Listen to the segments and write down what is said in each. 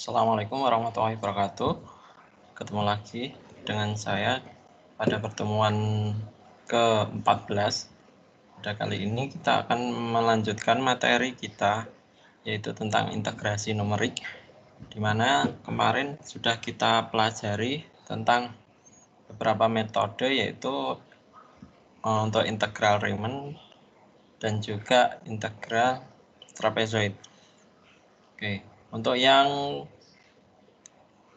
Assalamualaikum warahmatullahi wabarakatuh. Ketemu lagi dengan saya pada pertemuan ke-14. Pada kali ini kita akan melanjutkan materi kita, yaitu tentang integrasi numerik, di mana kemarin sudah kita pelajari tentang beberapa metode, yaitu untuk integral Riemann dan juga integral trapezoid. Oke, untuk yang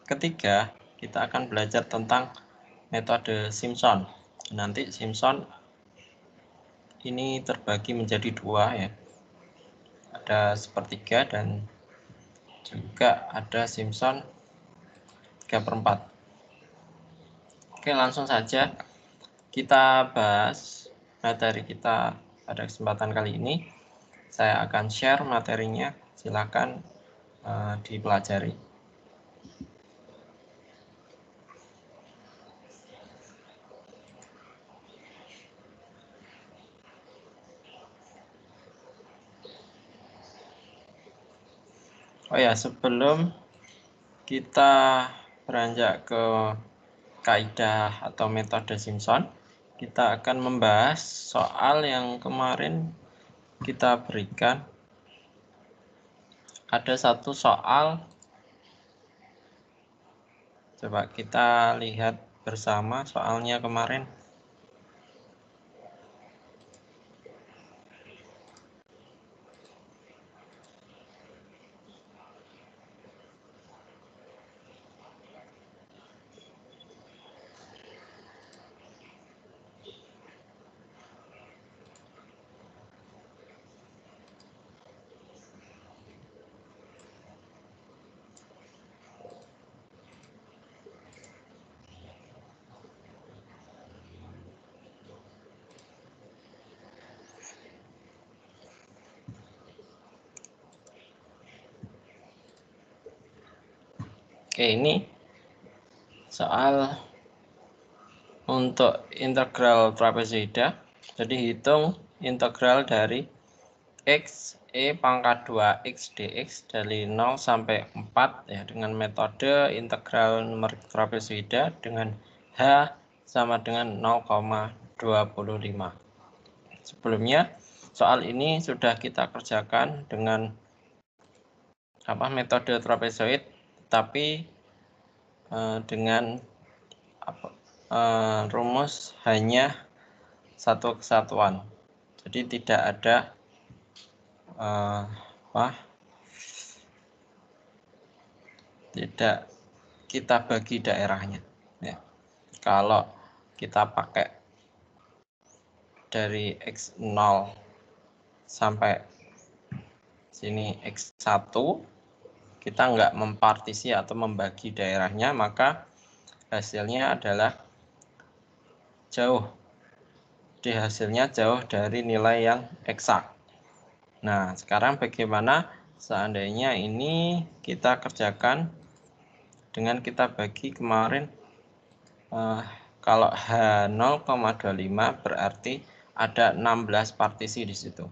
ketiga, kita akan belajar tentang metode Simpson. Nanti Simpson ini terbagi menjadi dua ya. Ada sepertiga dan juga ada Simpson 3/4. Oke, langsung saja kita bahas materi kita pada kesempatan kali ini. Saya akan share materinya, silakan dipelajari. Oh ya, sebelum kita beranjak ke kaidah atau metode Simpson, kita akan membahas soal yang kemarin kita berikan. Ada satu soal, coba kita lihat bersama soalnya kemarin. Oke, ini soal untuk integral trapezoida. Jadi hitung integral dari x e pangkat 2x dx dari 0 sampai 4 ya, dengan metode integral numerik trapezoida dengan h sama dengan 0,25. Sebelumnya soal ini sudah kita kerjakan dengan metode trapezoid, tapi dengan rumus hanya satu kesatuan, jadi tidak ada tidak kita bagi daerahnya ya. Kalau kita pakai dari x0 sampai sini x1, kita nggak mempartisi atau membagi daerahnya, maka hasilnya adalah jauh. Jadi hasilnya jauh dari nilai yang eksak. Nah, sekarang bagaimana seandainya ini kita kerjakan dengan kita bagi kemarin, kalau H 0,25 berarti ada 16 partisi di situ.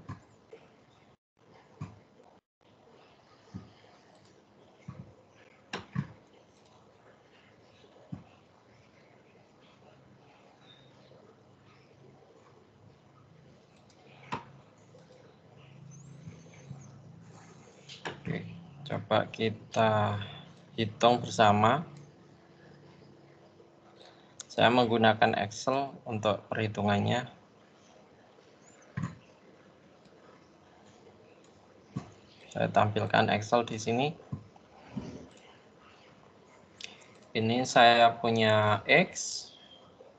Oke, coba kita hitung bersama. Saya menggunakan Excel untuk perhitungannya. Saya tampilkan Excel di sini. Ini saya punya X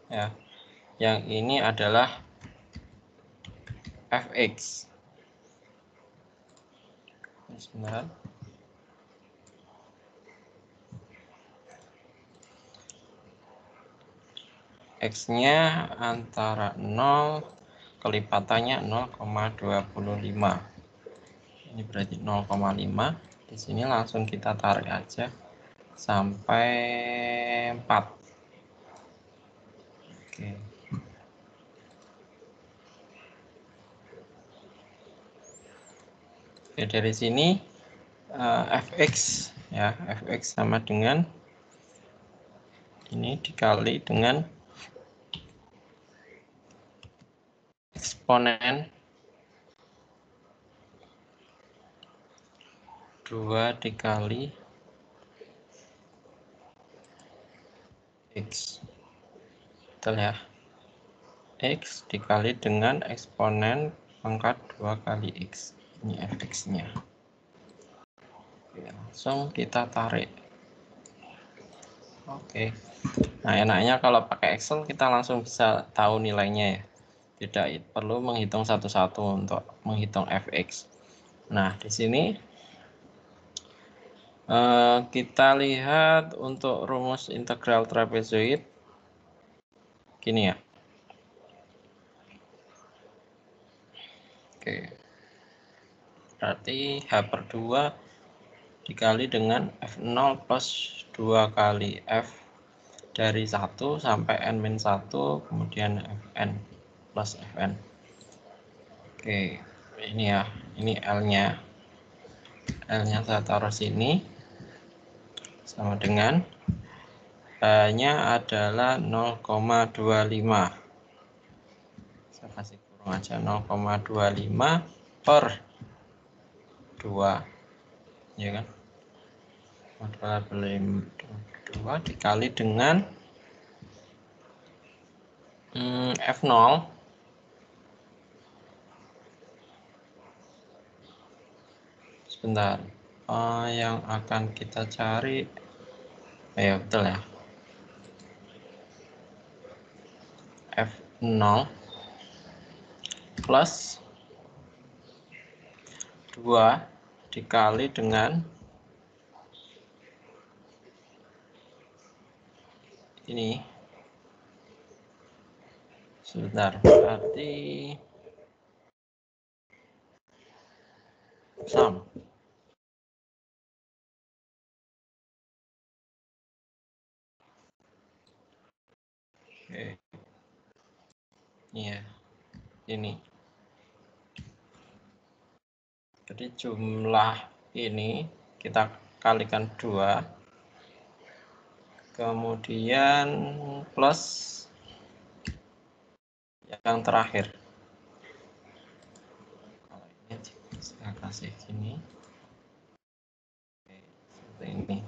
ya. Yang ini adalah fx. Sebentar. X-nya antara 0, kelipatannya 0,25. Ini berarti 0,5. Di sini langsung kita tarik aja sampai 4. Oke. Oke, dari sini fx ya, fx sama dengan ini dikali dengan eksponen 2 dikali x, betul ya, x dikali dengan eksponen pangkat 2 kali x, ini fx nya. Oke, langsung kita tarik. Oke, nah enaknya kalau pakai Excel kita langsung bisa tahu nilainya ya, tidak perlu menghitung satu-satu untuk menghitung fx. Nah di sini kita lihat untuk rumus integral trapezoid gini ya. Oke, berarti h/2 dikali dengan f0 plus 2 kali f dari 1 sampai n-1, kemudian fn plus fn. Oke, ini ya, ini L-nya. L-nya saya taruh sini, sama dengan H-nya adalah 0,25. Saya kasih kurung aja, 0,25 per 2, ya kan? 2 dikali dengan F0 sebentar, yang akan kita cari ya betul ya, F0 plus 2 dikali dengan ini, sebentar, berarti sum. Oke, iya, ini. Jadi jumlah ini kita kalikan 2, kemudian plus yang terakhir. Kalau ini saya kasih gini. Oke, seperti ini.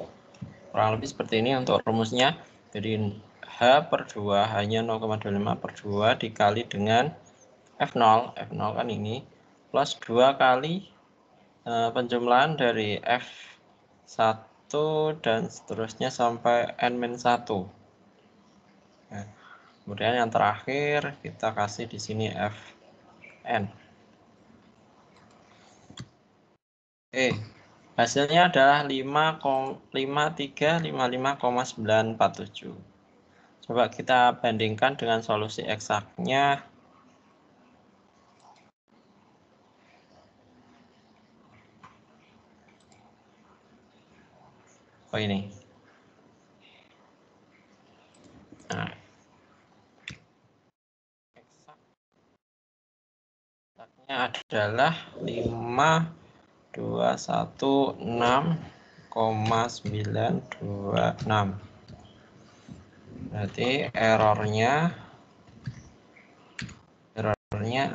Kurang lebih seperti ini untuk rumusnya. Jadi H/2 hanya 0,25 per 2 dikali dengan F0. F0 kan ini. Plus 2 kali penjumlahan dari F1 dan seterusnya sampai N-1. Nah, kemudian yang terakhir kita kasih di sini Fn. Oke, hasilnya adalah 5,5355,947. Coba kita bandingkan dengan solusi eksaknya. Oh ini. Nah, eksaknya adalah 5216,926. Berarti errornya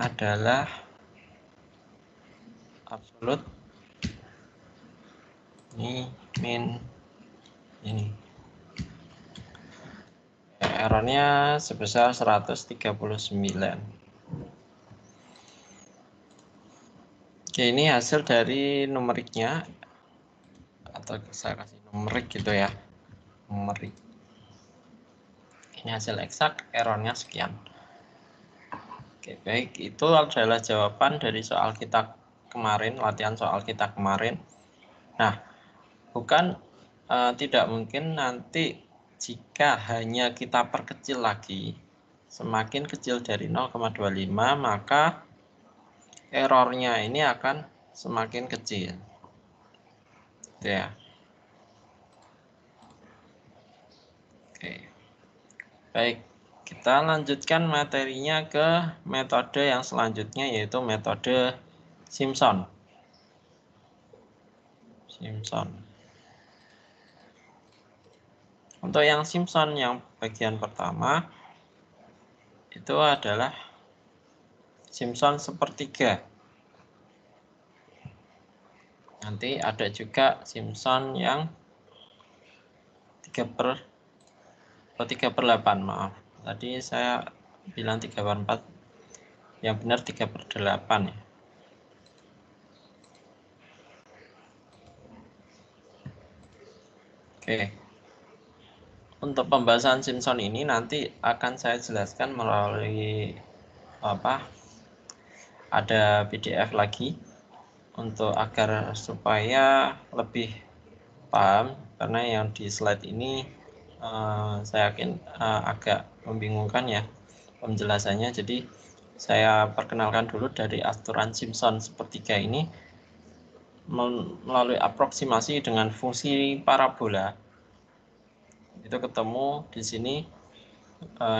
adalah absolut ini min ini. Errornya sebesar 139. Oke, ini hasil dari numeriknya, atau saya kasih numerik gitu ya, numerik. Ini hasil eksak, errornya sekian. Oke, baik, itu adalah jawaban dari soal kita kemarin, latihan soal kita kemarin. Nah, bukan tidak mungkin nanti jika hanya kita perkecil lagi, semakin kecil dari 0,25, maka errornya ini akan semakin kecil. Ya. Oke. Baik, kita lanjutkan materinya ke metode yang selanjutnya, yaitu metode Simpson. Untuk yang Simpson yang bagian pertama itu adalah Simpson sepertiga. Nanti ada juga Simpson yang 3/8, maaf. Tadi saya bilang 3/4, yang benar 3/8 ya. Oke. Untuk pembahasan Simpson ini nanti akan saya jelaskan melalui ada PDF lagi untuk agar supaya lebih paham, karena yang di slide ini saya yakin agak membingungkan ya penjelasannya. Jadi saya perkenalkan dulu dari aturan Simpson sepertiga ini melalui aproksimasi dengan fungsi parabola. Itu ketemu di sini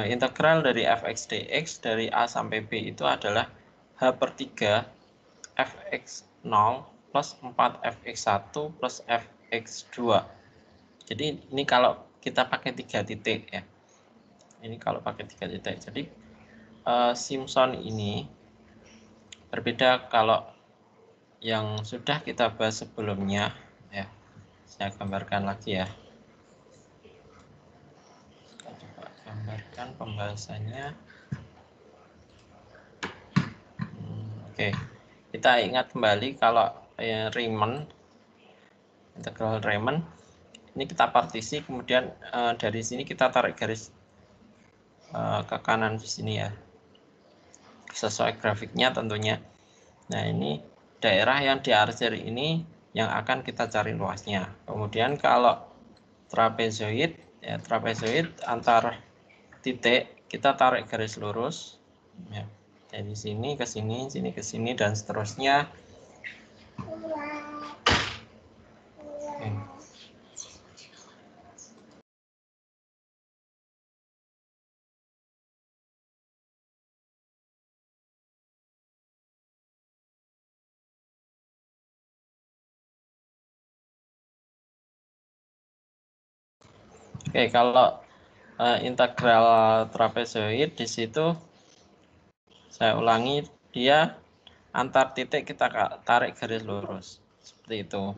integral dari fx dx dari a sampai b itu adalah h/3 fx0 plus 4 fx1 plus fx2. Jadi ini kalau kita pakai 3 titik ya. Ini kalau pakai 3 titik. Jadi Simpson ini berbeda kalau yang sudah kita bahas sebelumnya ya. Saya gambarkan lagi ya. Coba gambarkan pembahasannya. Oke. Kita ingat kembali kalau Riemann, integral Riemann ini kita partisi, kemudian dari sini kita tarik garis ke kanan di sini ya, sesuai grafiknya tentunya. Nah, ini daerah yang diarsir ini yang akan kita cari luasnya. Kemudian kalau trapezoid ya, trapezoid antar titik kita tarik garis lurus ya, dari sini ke sini, sini ke sini, dan seterusnya. Oke, kalau integral trapezoid di situ saya ulangi, dia antar titik kita tarik garis lurus seperti itu.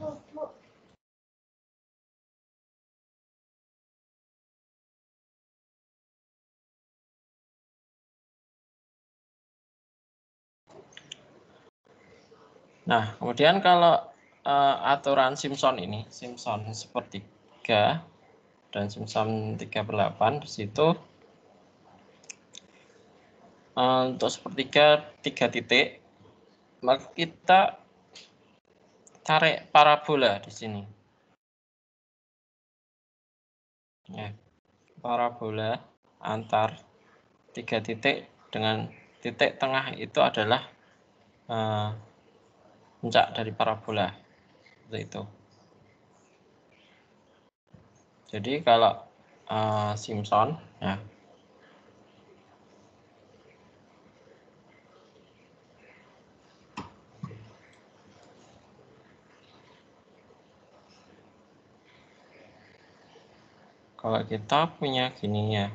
Nah, kemudian kalau aturan Simpson ini, Simpson sepertiga dan Simpson 3/8 di situ untuk sepertiga 3 titik, maka kita tarik parabola di sini. Ya, parabola antar 3 titik dengan titik tengah itu adalah puncak dari parabola, seperti itu. Jadi kalau Simpson ya, kalau kita punya gini ya,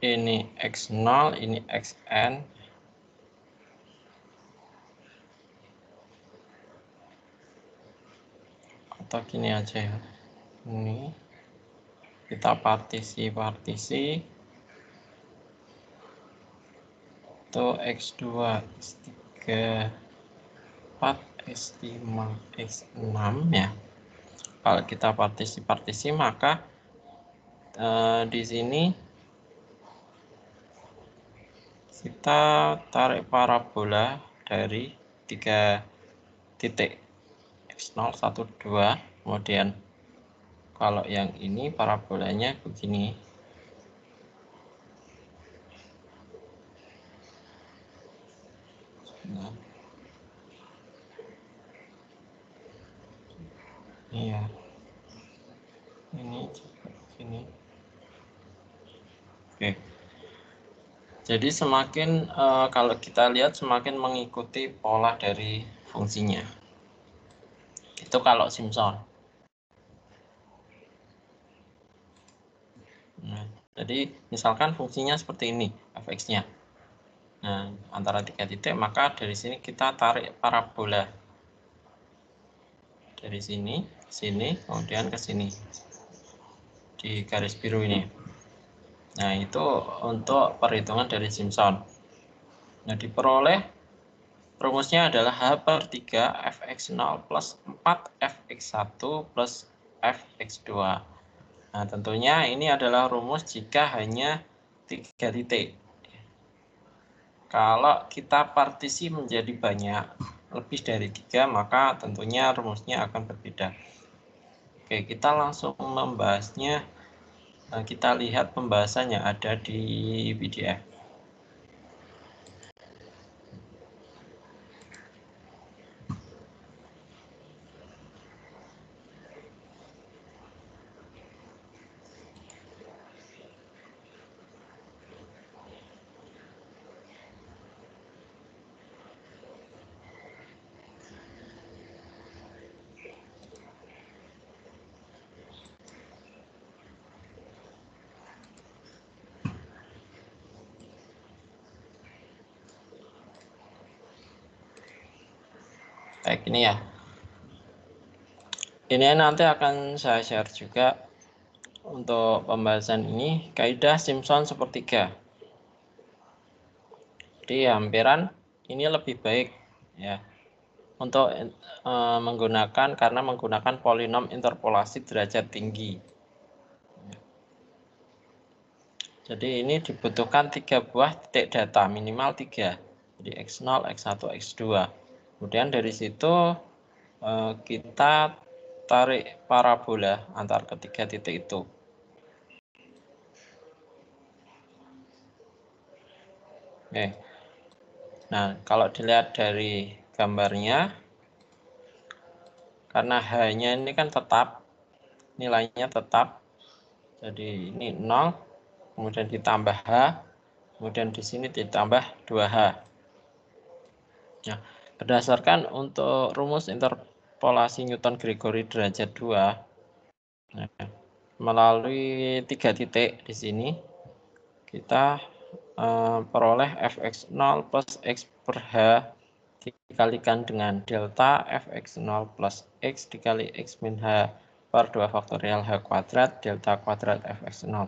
ini x0, ini xn, atau gini aja ya, ini kita partisi itu x2, x3, 4, x5, x6 ya. Kalau kita partisi maka di sini kita tarik parabola dari 3 titik x0, 1, 2, kemudian kalau yang ini parabolanya begini. Nah, iya, ini juga begini. Oke. Jadi semakin kalau kita lihat semakin mengikuti pola dari fungsinya. Itu kalau Simpson. Nah, jadi misalkan fungsinya seperti ini, fx-nya. Nah, antara 3 titik, maka dari sini kita tarik parabola. Dari sini, ke sini, kemudian ke sini. Di garis biru ini. Nah, itu untuk perhitungan dari Simpson. Nah, diperoleh rumusnya adalah H per 3 fx0 plus 4 fx1 plus fx2. Nah, tentunya ini adalah rumus jika hanya 3 titik. Kalau kita partisi menjadi banyak, lebih dari 3, maka tentunya rumusnya akan berbeda. Oke, kita langsung membahasnya. Kita lihat pembahasannya ada di PDF. Kayak gini ya. Ini nanti akan saya share juga untuk pembahasan ini, kaidah Simpson sepertiga. Jadi hampiran ini lebih baik ya untuk menggunakan karena menggunakan polinom interpolasi derajat tinggi. Jadi ini dibutuhkan 3 buah titik data, minimal 3. Jadi X0, X1, X2. Kemudian dari situ kita tarik parabola antar ketiga titik itu. Oke. Nah, kalau dilihat dari gambarnya, karena H-nya ini kan tetap, nilainya tetap. Jadi ini 0, kemudian ditambah H, kemudian di sini ditambah 2H. Nah, berdasarkan untuk rumus interpolasi Newton-Gregory derajat 2, nah, melalui 3 titik di sini, kita peroleh fx0 plus x per h dikalikan dengan delta fx0 plus x dikali x min h per 2 faktorial h kuadrat delta kuadrat fx0.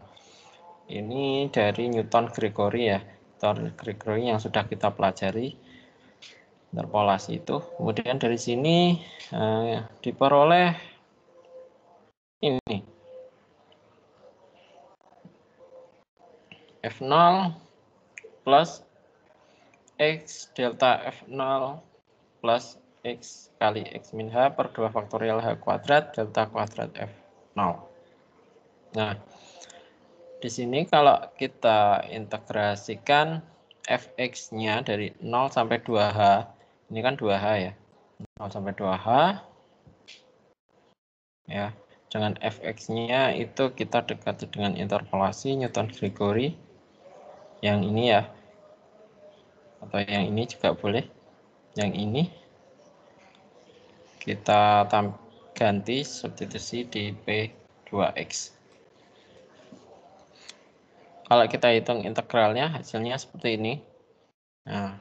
Ini dari Newton-Gregory ya, Newton-Gregory yang sudah kita pelajari interpolasi itu. Kemudian dari sini diperoleh ini F0 plus X delta F0 plus X kali X min H per 2 faktorial H kuadrat delta kuadrat F0. Nah, di sini kalau kita integrasikan Fx-nya dari 0 sampai 2H, ini kan 2H ya, 0 sampai 2H, ya. Dengan Fx-nya itu kita dekati dengan interpolasi Newton-Gregory yang ini ya, atau yang ini juga boleh, yang ini kita ganti substitusi di P2X. Kalau kita hitung integralnya hasilnya seperti ini. Nah,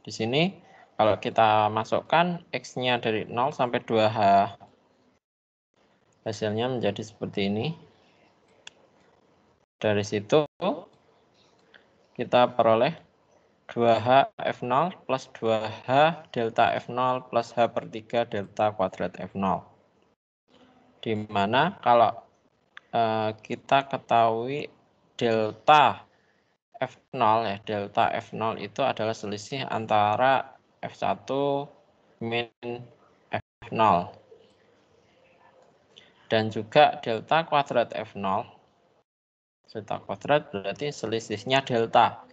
di sini kalau kita masukkan X-nya dari 0 sampai 2H, hasilnya menjadi seperti ini. Dari situ kita peroleh 2H F0 plus 2H delta F0 plus H per 3 delta kuadrat F0. Di mana kalau kita ketahui delta F0 ya, delta F0 itu adalah selisih antara F1 min F0. Dan juga delta kuadrat F0. Delta kuadrat berarti selisihnya delta.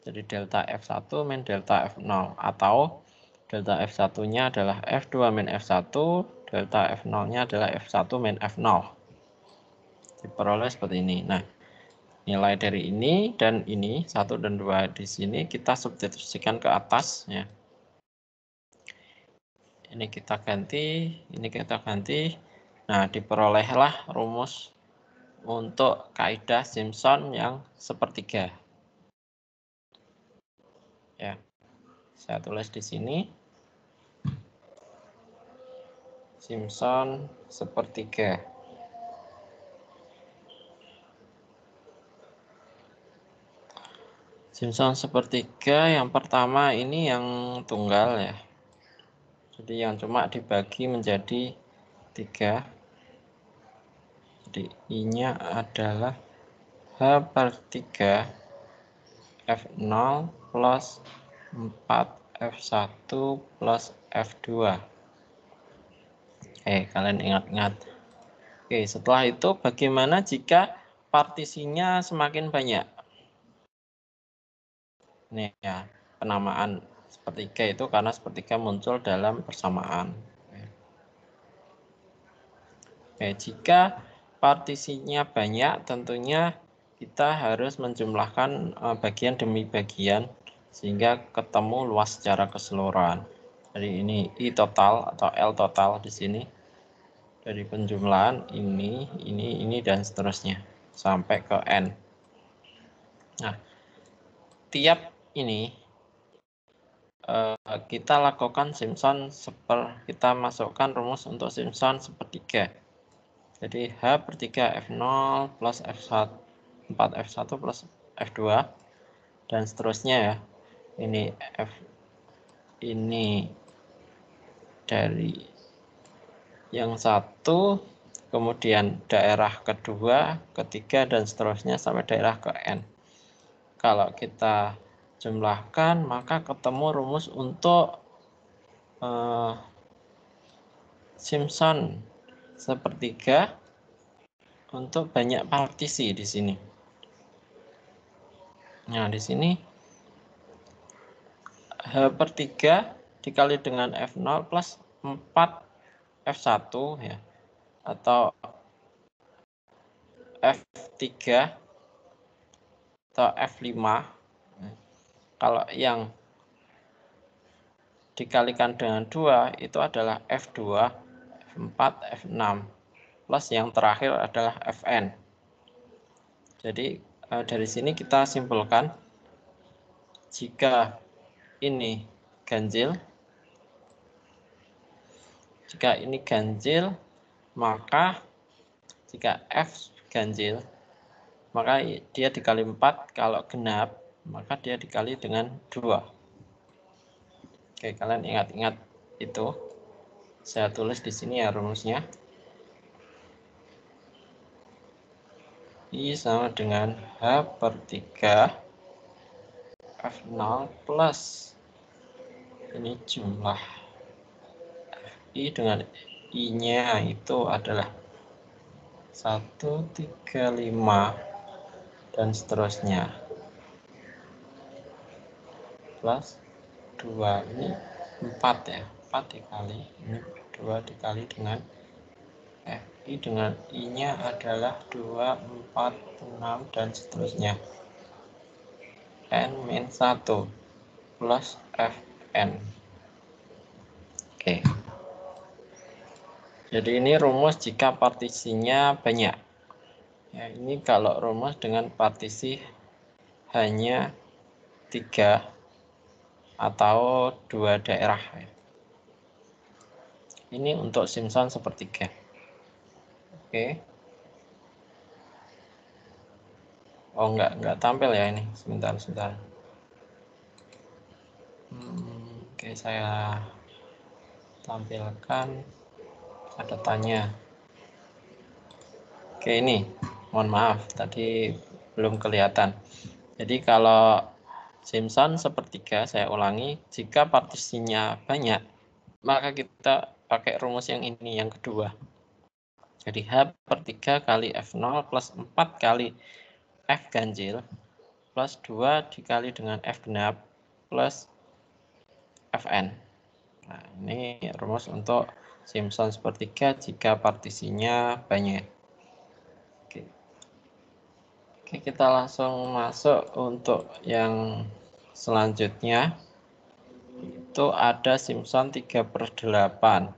Jadi delta F1 min delta F0. Atau delta F1-nya adalah F2 min F1, delta F0-nya adalah F1 min F0. Diperoleh seperti ini. Nah, nilai dari ini dan ini 1 dan 2 di sini kita substitusikan ke atas ya. Ini kita ganti, ini kita ganti. Nah, diperolehlah rumus untuk kaidah Simpson yang sepertiga. Ya, saya tulis di sini. Simpson sepertiga. Simpson sepertiga yang pertama ini yang tunggal ya. Jadi yang cuma dibagi menjadi 3. Jadi I-nya adalah H/3 F0 plus 4 F1 plus F2. Oke, kalian ingat-ingat. Oke, setelah itu bagaimana jika partisinya semakin banyak? Ini ya, penamaan sepertiga itu karena sepertiga muncul dalam persamaan. Oke, jika partisinya banyak, tentunya kita harus menjumlahkan bagian demi bagian sehingga ketemu luas secara keseluruhan. Jadi ini I total atau L total di sini dari penjumlahan ini dan seterusnya sampai ke N. Nah, tiap ini kita lakukan Simpson kita masukkan rumus untuk Simpson sepertiga. Jadi H/3 F0 plus F1 4 F1 plus F2 dan seterusnya ya. Ini F ini dari yang satu, kemudian daerah kedua, ketiga dan seterusnya sampai daerah ke N. Kalau kita jumlahkan maka ketemu rumus untuk Simpson sepertiga untuk banyak partisi di sini. Nah, di sini H/3 dikali dengan F0 plus 4 F1 ya, atau F3 atau F5. Kalau yang dikalikan dengan 2 itu adalah F2, F4, F6 plus yang terakhir adalah Fn. Jadi dari sini kita simpulkan jika ini ganjil, maka jika F ganjil maka dia dikali 4, kalau genap maka dia dikali dengan 2. Oke, kalian ingat-ingat itu. Saya tulis di sini ya rumusnya. I sama dengan H/3 F0 plus ini jumlah I dengan I-nya itu adalah 135 dan seterusnya plus 2, ini 4 ya, 4 dikali ini 2 dikali dengan I dengan I-nya adalah 2, 4, 6 dan seterusnya N-1 plus Fn. Oke, jadi ini rumus jika partisinya banyak ya. Ini kalau rumus dengan partisi hanya 3 atau 2 daerah ya. Ini untuk Simpson sepertiga. Oke. Oh, enggak tampil ya ini. Sebentar. Oke, saya tampilkan ada tanya. Oke, ini. Mohon maaf, tadi belum kelihatan. Jadi kalau Simpson sepertiga, saya ulangi, jika partisinya banyak, maka kita pakai rumus yang ini, yang kedua. Jadi H/3 kali F0 plus 4 kali F ganjil plus 2 dikali dengan F genap plus Fn. Nah, ini rumus untuk Simpson sepertiga jika partisinya banyak. Oke, kita langsung masuk untuk yang selanjutnya, itu ada Simpson 3/8.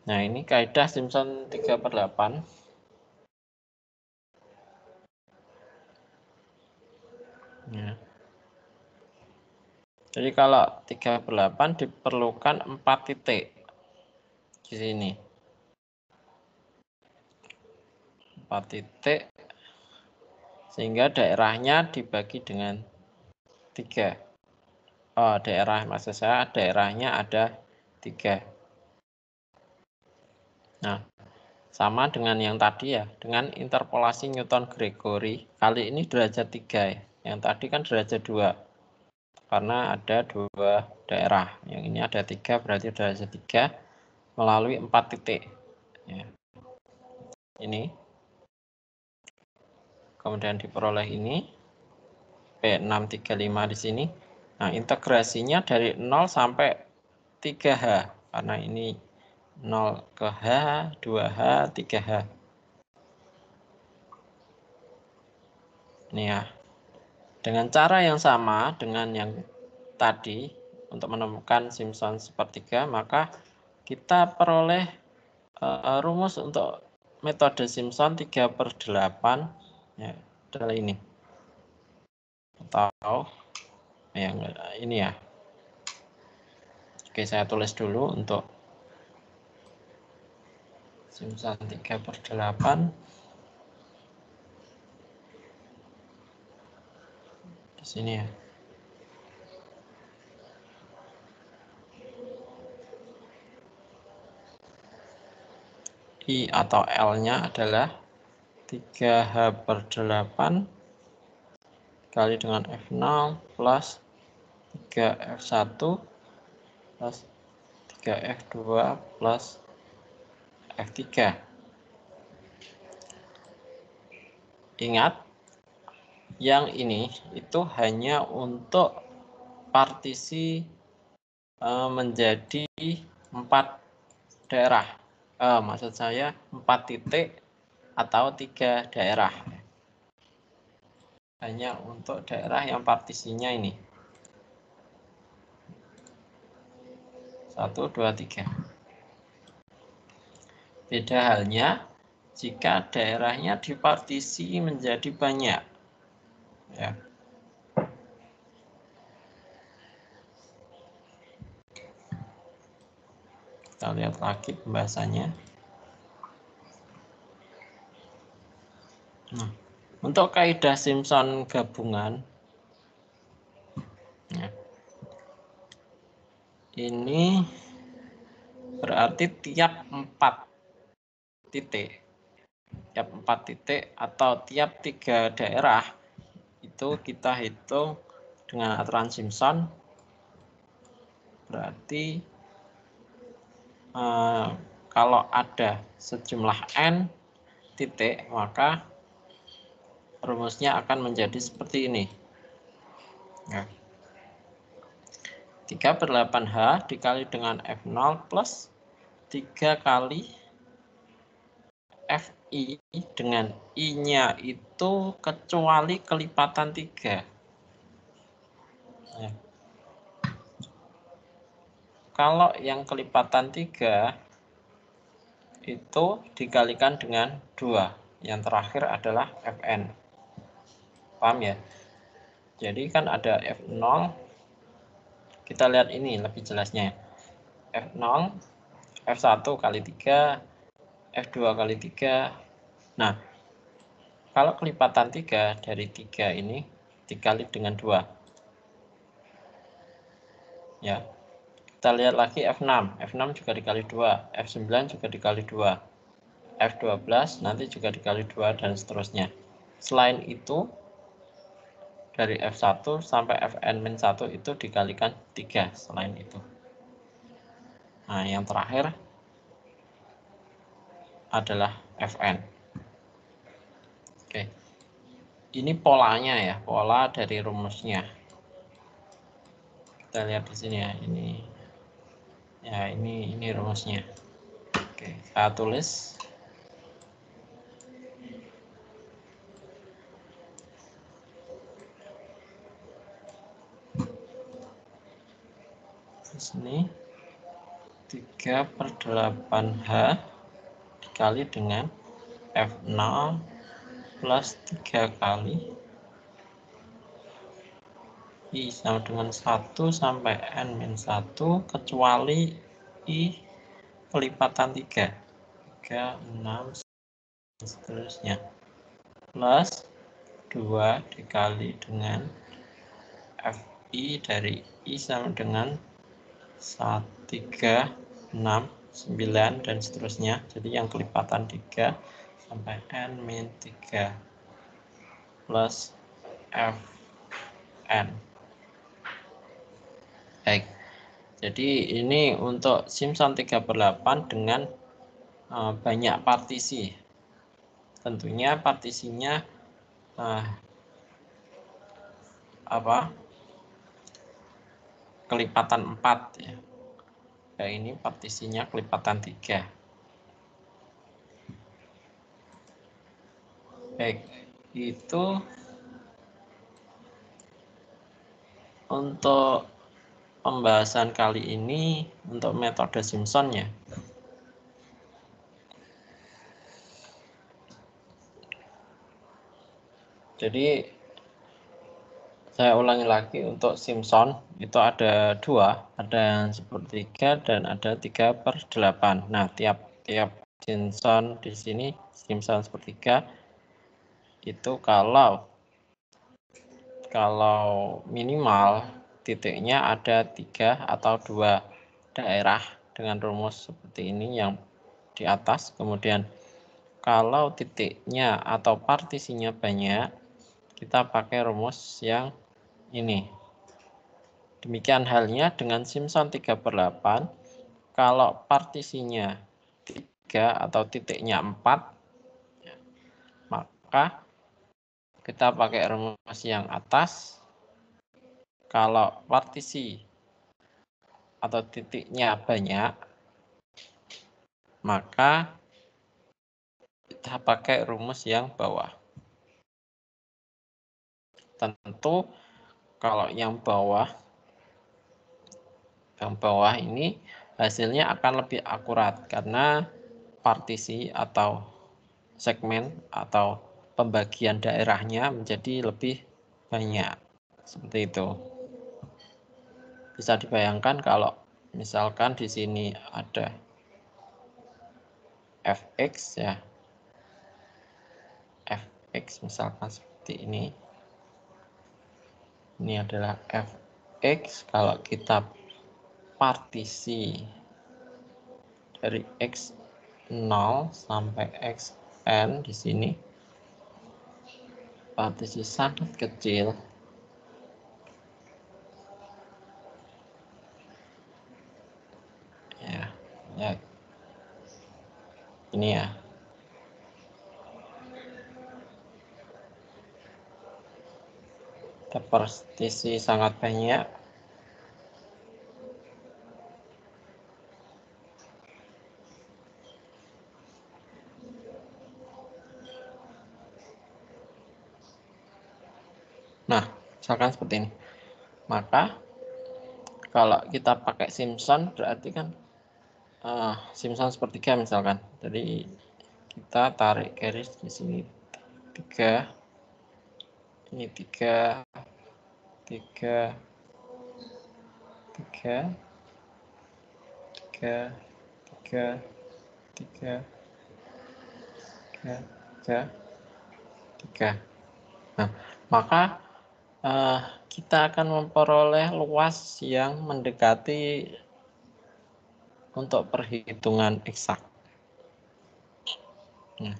Nah, ini kaidah Simpson 3/8. Ya. Jadi kalau 3/8 diperlukan 4 titik di sini. 4 titik sehingga daerahnya dibagi dengan 3. Oh, maksud saya daerahnya ada 3. Nah, sama dengan yang tadi ya, dengan interpolasi Newton-Gregory, kali ini derajat 3 ya. Yang tadi kan derajat 2. Karena ada 2 daerah. Yang ini ada 3, berarti derajat 3 melalui 4 titik. Ya. Ini. Kemudian diperoleh ini. P635 di sini. Nah, integrasinya dari 0 sampai 3H. Karena ini 0 ke H, 2H, 3H. Ini ya. Dengan cara yang sama dengan yang tadi, untuk menemukan Simpson sepertiga, maka kita peroleh rumus untuk metode Simpson 3/8 ya, adalah ini. Atau yang ini ya. Oke, saya tulis dulu untuk Simpson 3/8. Di sini ya. I atau L-nya adalah 3H/8 kali dengan F0 plus 3F1 plus 3F2 plus F3. Ingat, yang ini itu hanya untuk partisi menjadi 4 daerah. Maksud saya 4 titik atau 3 daerah. Hanya untuk daerah yang partisinya ini. 1, 2, 3. Beda halnya jika daerahnya dipartisi menjadi banyak. Ya. Kita lihat lagi pembahasannya. Nah, untuk kaidah Simpson gabungan, ya, ini berarti tiap 4 titik atau tiap 3 daerah itu kita hitung dengan aturan Simpson, berarti kalau ada sejumlah n titik, maka rumusnya akan menjadi seperti ini. Ya. 3/8H dikali dengan F0 plus 3 kali Fi dengan I-nya itu kecuali kelipatan 3. Ya. Kalau yang kelipatan 3 itu dikalikan dengan 2. Yang terakhir adalah Fn. Paham ya? Jadi kan ada F0. Kita lihat ini lebih jelasnya. F0, F1 kali 3, F2 kali 3. Nah, kalau kelipatan 3 dari 3 ini dikali dengan 2. Ya. Kita lihat lagi F6. F6 juga dikali 2. F9 juga dikali 2. F12 nanti juga dikali 2 dan seterusnya. Selain itu, dari F1 sampai Fn-1 itu dikalikan 3 selain itu. Nah, yang terakhir adalah Fn. Oke. Ini polanya ya, pola dari rumusnya. Kita lihat di sini ya, ini rumusnya. Oke, saya tulis. di sini 3/8H dikali dengan F0 plus 3 kali I sama dengan 1 sampai N-1 kecuali I kelipatan 3, 6, seterusnya, plus 2 dikali dengan Fi dari I sama dengan 1, 3, 6, 9, dan seterusnya. Jadi yang kelipatan 3 sampai N-3 plus Fn. Baik, jadi ini untuk Simpson 3/8 dengan banyak partisi. Tentunya partisinya kelipatan 4 ya. Nah, ini partisinya kelipatan 3. Baik, itu untuk pembahasan kali ini untuk metode Simpson ya. Jadi saya ulangi lagi, untuk Simpson itu ada 2, ada yang sepertiga dan ada 3/8. Nah, tiap Simpson di sini, Simpson sepertiga itu kalau minimal titiknya ada 3 atau 2 daerah dengan rumus seperti ini yang di atas. Kemudian kalau titiknya atau partisinya banyak, kita pakai rumus yang ini. Demikian halnya dengan Simpson 3/8. Kalau partisinya 3 atau titiknya 4, maka kita pakai rumus yang atas. Kalau partisi atau titiknya banyak, maka kita pakai rumus yang bawah. Tentu kalau yang bawah ini hasilnya akan lebih akurat karena partisi atau segmen atau pembagian daerahnya menjadi lebih banyak. Seperti itu. Bisa dibayangkan kalau misalkan di sini ada Fx ya. Fx misalkan seperti ini. Ini adalah Fx. Kalau kita partisi dari X0 sampai Xn di sini, partisi sangat kecil. Ya. Ini ya. Partisi sangat banyak. Nah, misalkan seperti ini. Maka kalau kita pakai Simpson berarti kan Simpson sepertiga misalkan. Jadi kita tarik garis di sini 3. Ini 3, 3, 3, 3, 3, 3, 3, 3. Nah, maka kita akan memperoleh luas yang mendekati untuk perhitungan eksak. Nah,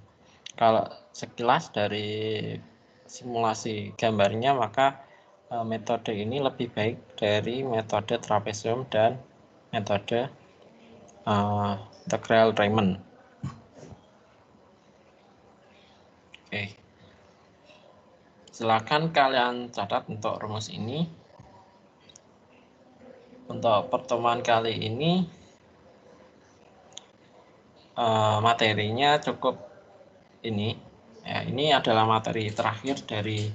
kalau sekilas dari simulasi gambarnya, maka metode ini lebih baik dari metode trapesium dan metode integral Riemann. Oke. Silakan kalian catat untuk rumus ini. Untuk pertemuan kali ini materinya cukup ini. Ya, ini adalah materi terakhir dari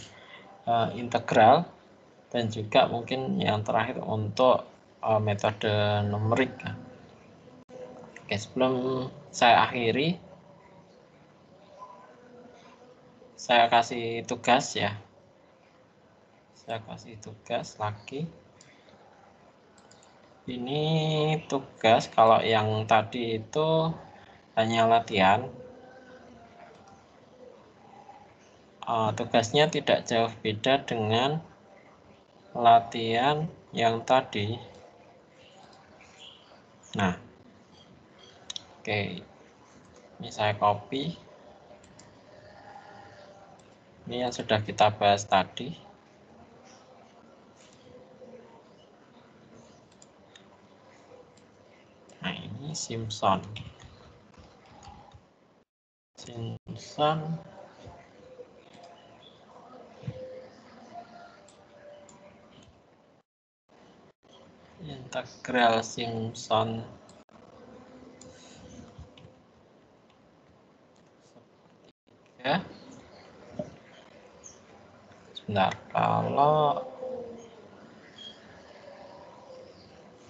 integral dan juga mungkin yang terakhir untuk metode numerik. Oke, sebelum saya akhiri, saya kasih tugas ya. Saya kasih tugas lagi. Ini tugas, kalau yang tadi itu hanya latihan. Tugasnya tidak jauh beda dengan latihan yang tadi. Nah, oke, ini saya copy. Ini yang sudah kita bahas tadi. Nah, ini Simpson. Integral Simpson ya. Sebentar, kalau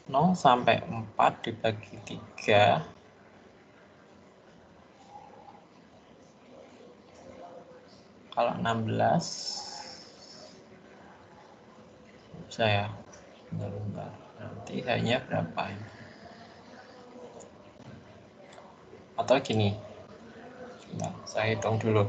0 sampai 4 dibagi 3, kalau 16 saya bentar, nanti hanya berapa ini? Atau gini, nah, saya hitung dulu.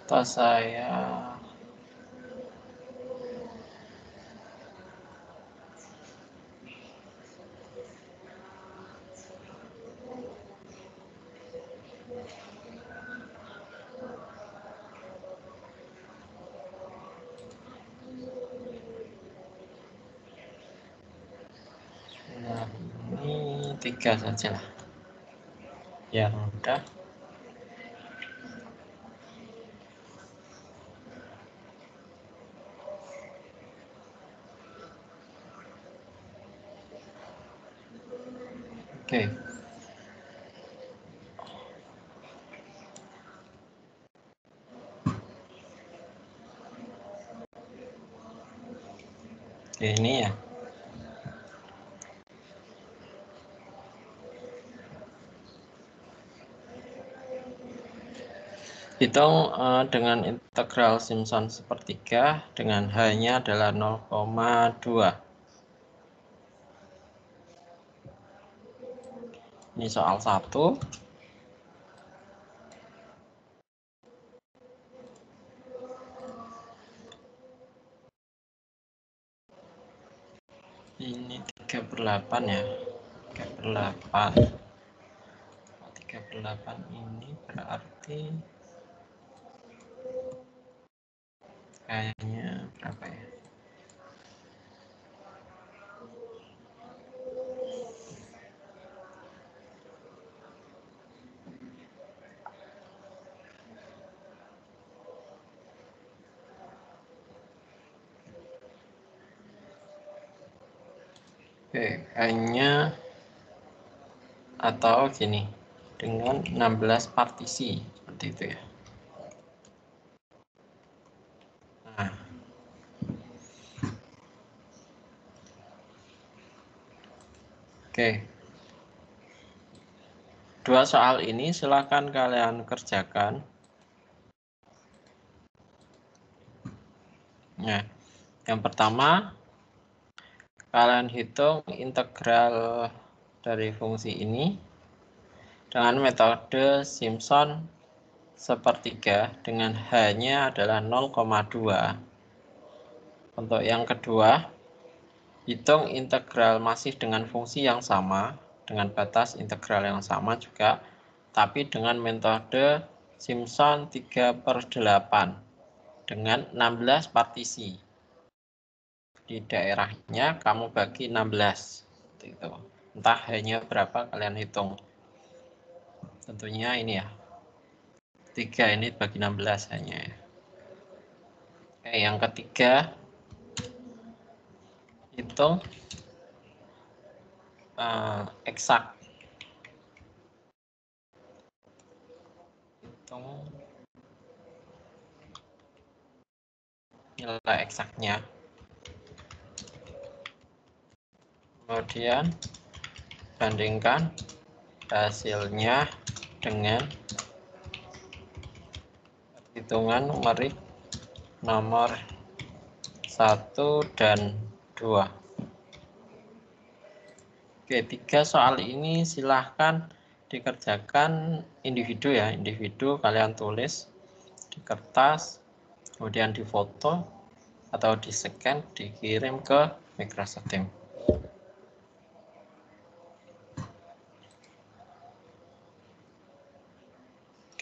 Atau saya nah, ini 3 saja lah. Ya udah. Oke. Ini ya. Hitung dengan integral Simpson sepertiga dengan H-nya adalah 0,2. Ini soal 1. Ini 3/8 ya. 3/8. 3/8 ini berarti kayaknya berapa ya? Oke, kayaknya atau gini, dengan 16 partisi seperti itu ya. Nah, oke. Dua soal ini silakan kalian kerjakan. Nah, yang pertama kalian hitung integral dari fungsi ini dengan metode Simpson sepertiga dengan H-nya adalah 0,2. Untuk yang kedua, Hitung integral masih dengan fungsi yang sama, dengan batas integral yang sama juga, tapi dengan metode Simpson 3/8 dengan 16 partisi. Di daerahnya kamu bagi 16. Gitu. Entah hanya berapa kalian hitung. Tentunya ini ya. 3 ini bagi 16 hanya ya. Oke, yang ketiga hitung eksak. Hitung nilai eksaknya. Kemudian bandingkan hasilnya dengan hitungan numerik nomor 1 dan 2. Oke, 3 soal ini silahkan dikerjakan individu ya, individu kalian tulis di kertas, kemudian difoto atau di-scan, dikirim ke Microsoft Teams.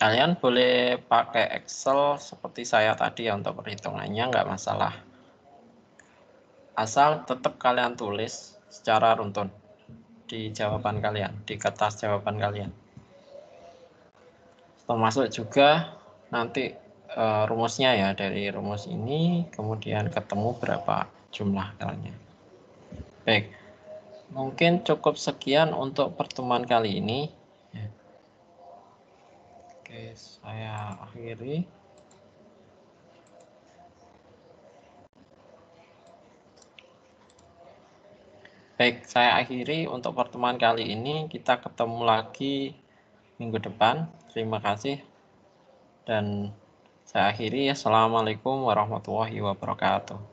Kalian boleh pakai Excel seperti saya tadi ya untuk perhitungannya, nggak masalah. Asal tetap kalian tulis secara runtun di jawaban kalian, di kertas jawaban kalian. Termasuk juga nanti rumusnya ya, dari rumus ini kemudian ketemu berapa jumlah kalian. Baik, mungkin cukup sekian untuk pertemuan kali ini. Oke, saya akhiri. Baik, saya akhiri untuk pertemuan kali ini. Kita ketemu lagi minggu depan. Terima kasih. Dan saya akhiri. Assalamualaikum warahmatullahi wabarakatuh.